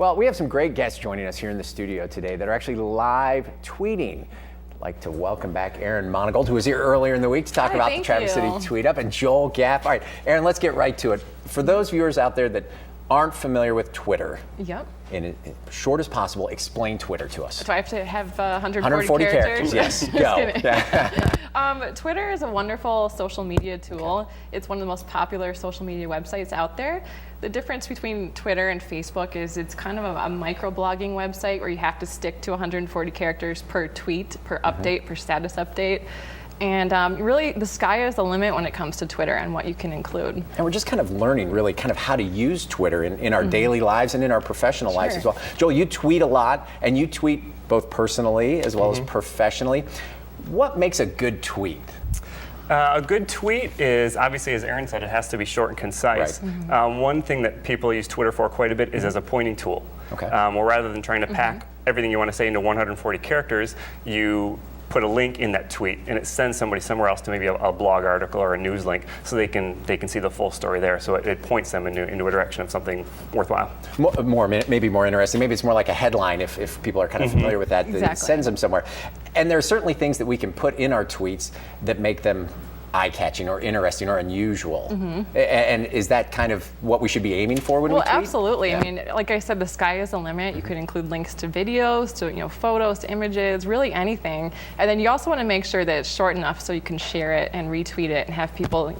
Well, we have some great guests joining us here in the studio today that are actually live tweeting. I'd like to welcome back Aaron Monagold, who was here earlier in the week to talk about the Traverse City TweetUp, and Joel Gaff. All right, Aaron, let's get right to it. For those viewers out there that aren't familiar with Twitter, in short as possible, explain Twitter to us. Do I have to have 140 characters? Yes, go. Twitter is a wonderful social media tool. It's one of the most popular social media websites out there. The difference between Twitter and Facebook is it's kind of a microblogging website where you have to stick to 140 characters per tweet, per update, per status update. And really, the sky is the limit when it comes to Twitter and what you can include. And we're just kind of learning really kind of how to use Twitter in our daily lives and in our professional lives as well. Joel, you tweet a lot, and you tweet both personally as well as professionally. What makes a good tweet? A good tweet is, obviously, as Aaron said, it has to be short and concise. Right. One thing that people use Twitter for quite a bit is as a pointing tool. Okay. Well, rather than trying to pack everything you want to say into 140 characters, you put a link in that tweet, and it sends somebody somewhere else to maybe a blog article or a news link, so they can see the full story there. So it points them into a direction of something worthwhile. Maybe more interesting. Maybe it's more like a headline if people are kind of familiar with that. Exactly. It sends them somewhere. And there are certainly things that we can put in our tweets that make them eye-catching or interesting or unusual. And is that kind of what we should be aiming for when we tweet? Well, absolutely. I mean, like I said, the sky is the limit. You could include links to videos, to photos, to images, really anything. And then you also want to make sure that it's short enough so you can share it and retweet it and have people,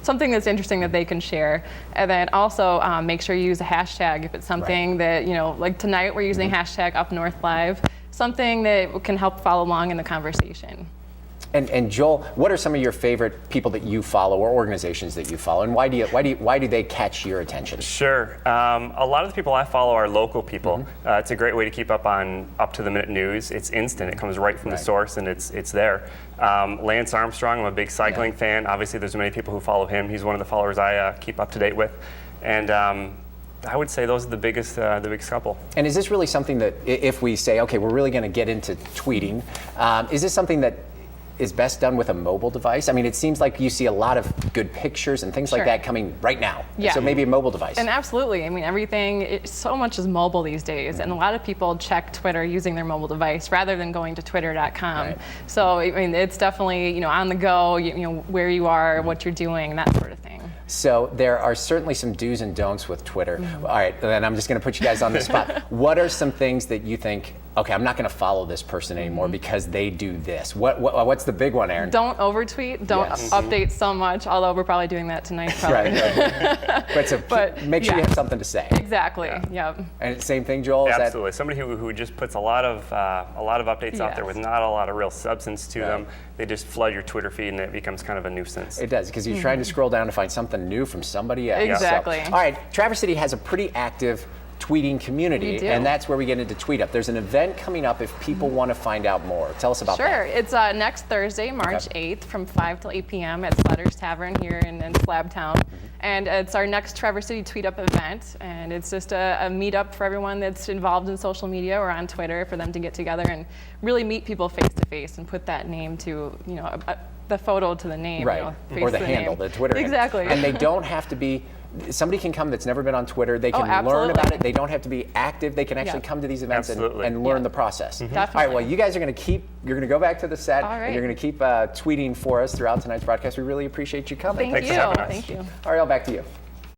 something that's interesting that they can share. And then also make sure you use a hashtag if it's something that, like tonight we're using hashtag UpNorthLive, something that can help follow along in the conversation. And Joel, what are some of your favorite people that you follow or organizations that you follow, and why do they catch your attention? Sure. A lot of the people I follow are local people. It's a great way to keep up on up-to-the-minute news. It's instant. It comes right from the source, and it's there. Lance Armstrong, I'm a big cycling fan. Obviously, there's many people who follow him. He's one of the followers I keep up to date with, and I would say those are the biggest couple. And is this really something that, if we say, okay, we're really going to get into tweeting, is this something that is best done with a mobile device? I mean, it seems like you see a lot of good pictures and things like that coming right now. Yeah. So maybe a mobile device. And absolutely. I mean, so much is mobile these days. And a lot of people check Twitter using their mobile device rather than going to twitter.com. Right. So, I mean, it's definitely, on the go, where you are, what you're doing, that sort of thing. So there are certainly some do's and don'ts with Twitter. All right, then I'm just going to put you guys on the spot. What are some things that you think, okay, I'm not going to follow this person anymore because they do this? What's the big one, Aaron? Don't overtweet. Don't update so much, although we're probably doing that tonight. Probably. Right. But make sure you have something to say. Exactly. Yep. And same thing, Joel? Yeah, absolutely. Somebody who just puts a lot of updates out there with not a lot of real substance to them. They just flood your Twitter feed, and it becomes kind of a nuisance. It does, because you're trying to scroll down to find something new from somebody else. Exactly. So, all right, Traverse City has a pretty active tweeting community, and that's where we get into TweetUp. There's an event coming up if people want to find out more. Tell us about that. Sure. It's next Thursday, March 8th from 5 till 8 p.m. at Sletter's Tavern here in Slabtown. And it's our next Traverse City TweetUp event, and it's just a meetup for everyone that's involved in social media or on Twitter for them to get together and really meet people face to face and put that name to, the photo to the name. Right, or the handle, the Twitter handle. Exactly. And they don't have to be, somebody can come that's never been on Twitter. They can learn about it. They don't have to be active. They can actually come to these events and learn the process. Definitely. All right, well, you guys are going to go back to the set, and you're going to keep tweeting for us throughout tonight's broadcast. We really appreciate you coming. Thank you. Thanks for having us. Thank you. Ariel, back to you.